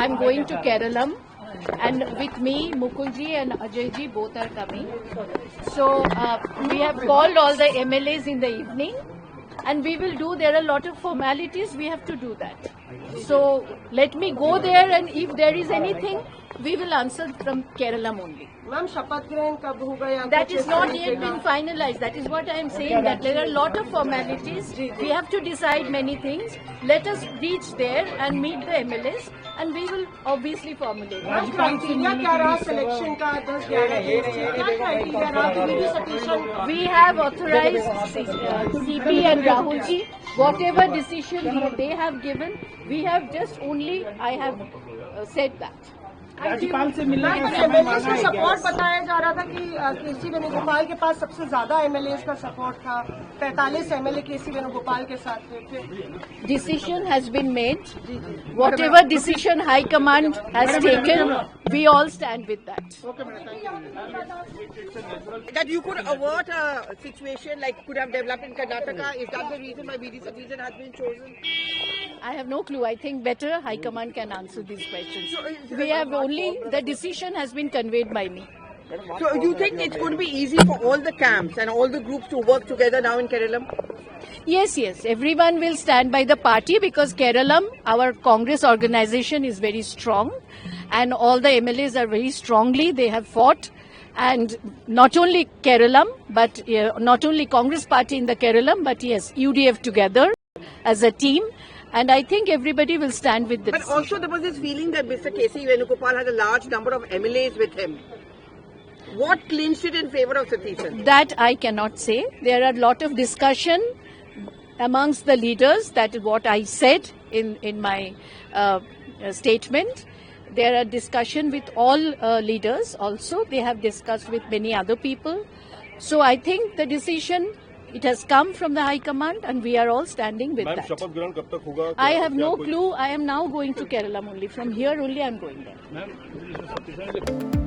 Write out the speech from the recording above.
I'm going to Keralam, and with me, Mukulji and Ajayji both are coming. So we have called all the MLAs in the evening, and we will do. There are a lot of formalities. We have to do that. So let me go there, and if there is anything, we will answer from Keralam only. Ma'am शपथ ग्रहण कब होगा या That is not yet been finalized. That is what I am saying, that there are a lot of formalities. We have to decide many things. Let us reach there and meet the MLAs, and we will obviously formulate. Criteria क्या रहा selection का 10-11 क्या criteria रहा? We have authorized CP and Rahul ji. Whatever decision they have given, we have just only, I have said that. राज्यपाल से मिलने MLA का support बताया जा रहा था कि केसी वेणुगोपाल के पास सबसे ज्यादा एमएलए का सपोर्ट था, 45 एमएलए केसी वेणुगोपाल के साथ थे. Decision has been made. Whatever decision High Command has taken, we all stand with that. That you could avert a situation like could have developed in Karnataka. Is that the reason why BD Satish has been chosen? I have no clue. I think better High Command can answer these questions. We have only, the decision has been conveyed by me. So you think it's going to be easy for all the camps and all the groups to work together now in Keralam? Yes. Everyone will stand by the party because Keralam, our Congress organization, is very strong, and all the MLAs are very strongly. They have fought, and not only Keralam, but not only Congress party in the Keralam, but yes, UDF together as a team. And I think everybody will stand with this. But also there was this feeling that Mr. K.C. Venugopal has a large number of MLAs with him. What clinched it in favor of Satish? That I cannot say. There are a lot of discussion amongst the leaders. That is what I said in my statement. There are discussion with all leaders also. They have discussed with many other people. So I think the decision, it has come from the High Command, and we are all standing with that. I have no clue. I am now going to Kerala only. From here only I am going there.